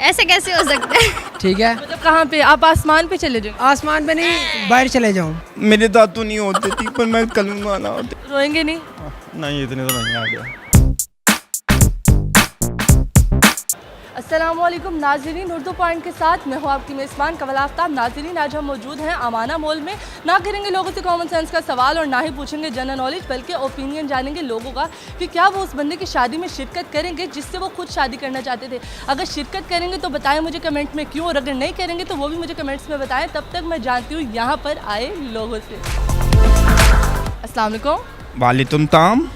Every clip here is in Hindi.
ऐसे कैसे हो सकता है? ठीक है, मतलब कहाँ पे? आप आसमान पे चले जाओ। आसमान पे नहीं, बाहर चले जाऊँ। मेरे दांतों नहीं होते थी पर मैं करूँगा ना होते। रोएंगे नहीं? नहीं इतने तो नहीं आ गया। अस्सलामुअलैकुम नाज़रीन, उर्दू पॉइंट के साथ मैं हूँ आपकी मेज़बान कवल आफ्ताब। नाज़रीन, आज हम मौजूद हैं अमाना मॉल में। ना करेंगे लोगों से कॉमन सेंस का सवाल और ना ही पूछेंगे जनरल नॉलेज, बल्कि ओपिनियन जानेंगे लोगों का कि क्या वो उस बंदे की शादी में शिरकत करेंगे जिससे वो खुद शादी करना चाहते थे। अगर शिरकत करेंगे तो बताएं मुझे कमेंट में क्यों, और अगर नहीं करेंगे तो वो भी मुझे कमेंट्स में बताएं। तब तक मैं जानती हूँ यहाँ पर आए लोगों से। अस्सलाम वालेकुम। वालेकुम ताम।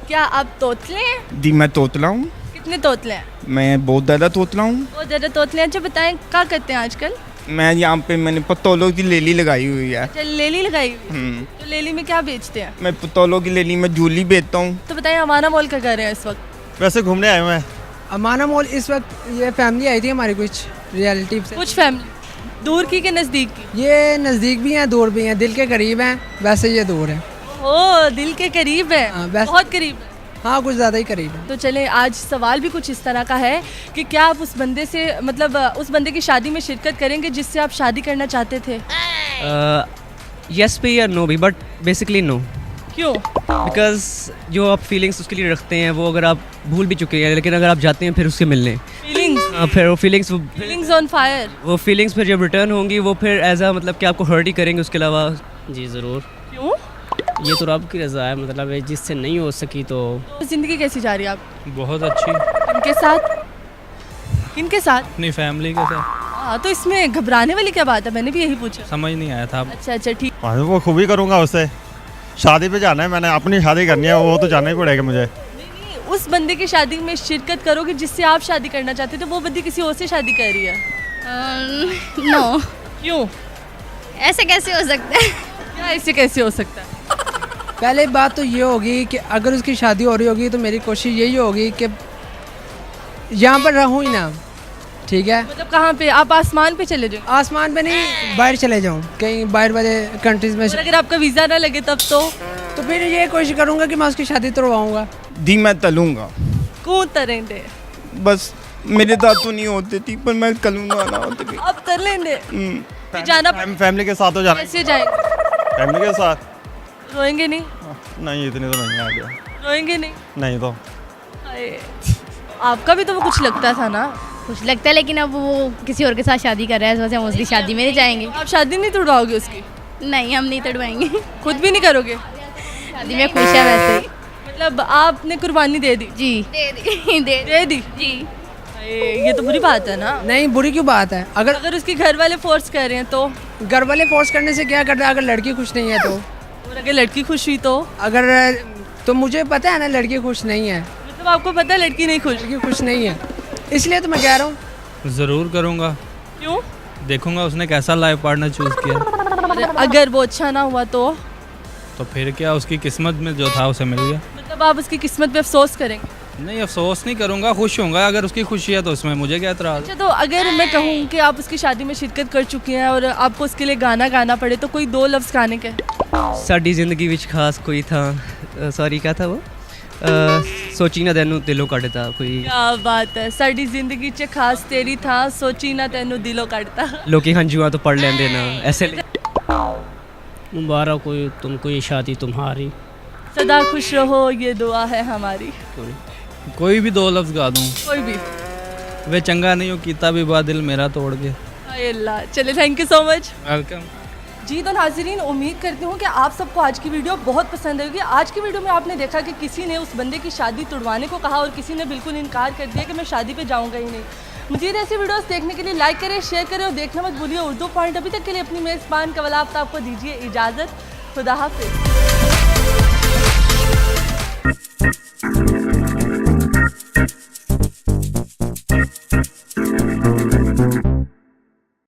क्या आप तोतले हैं? दी मैं तोतला हूँ। कितने तोतले हैं? मैं बहुत ज़्यादा तोतला हूँ। बहुत ज़्यादा तोतले हैं। अच्छा बताएं क्या करते हैं आजकल? मैं यहाँ पे मैंने पतोलों की लेली लगाई हुई है। अच्छा, लेली लगाई हुई है। तो लेली में क्या बेचते हैं? मैं पतोलों की लेली में झूली बेचता हूँ। तो बताइए अमाना मॉल क्या कर रहे हैं इस वक्त? वैसे घूमने आए हुए हैं। अमाना मॉल इस वक्त ये फैमिली आई थी हमारी, कुछ रिलेटिव से। कुछ फैमिली दूर की के नज़दीक की? ये नज़दीक भी हैं, दूर भी हैं, दिल के करीब हैं, वैसे ये दूर है। ओ, दिल के करीब है। हाँ, बस। बहुत करीब है। हाँ, कुछ ज़्यादा ही करीब है। तो चलें, आज सवाल भी कुछ इस तरह का है कि क्या आप उस बंदे से, मतलब उस बंदे की शादी में शिरकत करेंगे जिससे आप शादी करना चाहते थे? यस पे या नो भी, बट बेसिकली नो। क्यों? बिकॉज जो आप फीलिंग्स उसके लिए रखते हैं वो अगर आप भूल भी चुके हैं, लेकिन अगर आप जाते हैं फिर उससे मिलने, फीलिंग्स फिर वो फीलिंग्स ऑन फायर। वो फीलिंग्स फिर जब रिटर्न होंगी वो फिर एज अ मतलब कि आपको हर्ट ही करेंगे उसके अलावा। जी ज़रूर, क्यों? ये तो रब की रज़ा है, मतलब है जिससे नहीं हो सकी तो। ज़िंदगी कैसी जा रही है आप? बहुत अच्छी। किनके साथ? किनके साथ? अपनी फैमिली के साथ। हाँ, तो इसमें घबराने वाली क्या बात है? मैंने भी यही पूछा। समझ नहीं आया था। अच्छा अच्छा, ठीक। वो खूबी करूँगा उससे। शादी पे जाना है, मैंने अपनी शादी करनी है, वो तो जाना ही पड़ेगा मुझे। नहीं, उस बंदे की शादी में शिरकत करोगे जिससे आप शादी करना चाहते थे, वो बंदी किसी और से शादी कर रही है। नो। क्यों? ऐसे कैसे हो सकता है? क्या ऐसे कैसे हो सकता है? पहले बात तो ये होगी कि अगर उसकी शादी हो रही होगी तो मेरी कोशिश यही होगी कि यहाँ पर रहूँ ही ना। ठीक है, मतलब कहाँ पे? आप आसमान पे चले जाओ। आसमान पे नहीं, बाहर चले जाऊँ, कहीं बाहर वाले कंट्रीज में। और अगर आपका वीज़ा ना लगे तब तो फिर ये कोशिश करूँगा कि मैं उसकी शादी तोड़वाऊँगा। दी मैं तलूँगा। कौन तरेंगे? बस मेरे दांतों नहीं होते थी पर मैं करूँगा ना होते। आप तर लेंगे? फिर जाना फैमिली के साथ हो जाना। कैसे जाएंगे? फैमिली के साथ। रोएंगे नहीं? नहीं इतने तो नहीं आ गया। रोएंगे नहीं? नहीं तो हाय। आपका भी तो वो कुछ लगता था ना? कुछ लगता है, लेकिन अब वो किसी और के साथ शादी कर रहा है, इस वजह से हम उसकी शादी में नहीं जाएंगे। आप शादी नहीं तोड़वाओगे उसकी? नहीं, हम नहीं तोड़वाएंगे। खुद भी नहीं करोगे? शादी में खुश है वैसे ही। मतलब आपने कुर्बानी दे दी? जी, दे दी? जी। हाय, ये तो बुरी बात है ना। नहीं, बुरी क्यों बात है? अगर अगर उसके घर वाले फोर्स कर रहे हैं तो? घर वाले फोर्स करने से क्या करता है? अगर लड़की खुश नहीं है तो? और अगर लड़की खुश हुई तो? अगर तो मुझे पता है ना लड़की खुश नहीं है। मतलब आपको पता है लड़की नहीं खुश? लड़की खुश नहीं है, इसलिए तो मैं कह रहा हूँ। ज़रूर करूँगा। क्यों? देखूँगा उसने कैसा लाइफ पार्टनर चूज़ किया। और अगर वो अच्छा ना हुआ तो? तो फिर क्या, उसकी किस्मत में जो था उसे मिल गया। मतलब आप उसकी किस्मत पे अफसोस करेंगे? नहीं, अफसोस नहीं करूँगा, खुश होऊंगा। अगर उसकी खुशी है तो उसमें मुझे क्या एतराज़। अच्छा, तो अगर मैं कहूँ कि आप उसकी शादी में शिरकत कर चुकी हैं और आपको उसके लिए गाना गाना पड़े, तो कोई 2 लफ्ज़ गाने के? साडी जिंदगी विच खास कोई था, सॉरी क्या था वो, सोची ना तेनू दिलों कटता कोई। क्या बात है। साडी जिंदगी च खास तेरी था, सोची ना तेनू दिलों कटता। लोकी हंजुआ तो पढ़ लेंदे ना ऐसे। मुबारक हो तुमको ये शादी तुम्हारी। सदा खुश रहो ये दुआ है हमारी। कोई भी 2 लफ्ज़ गा दूँ। कोई भी। वे चंगा नहीं हो कीता भी बा दिल मेरा तोड़ के। हाय अल्लाह। चले, thank you so much. Welcome. जी तो नाज़रीन, उम्मीद करती हूँ कि आप सबको आज की वीडियो बहुत पसंद आएगी। आज की वीडियो में आपने देखा कि किसी ने उस बंदे की शादी तुड़वाने को कहा और किसी ने बिल्कुल इनकार कर दिया कि मैं शादी पे जाऊँगा ही नहीं। मज़ीद ऐसी वीडियोस देखने के लिए लाइक करें, शेयर करें और देखना मत भूलिए उर्दू पॉइंट। अभी तक के लिए अपनी मेज़बान कवल आफ्ताब को दीजिए इजाज़त। खुदा हाफिज़।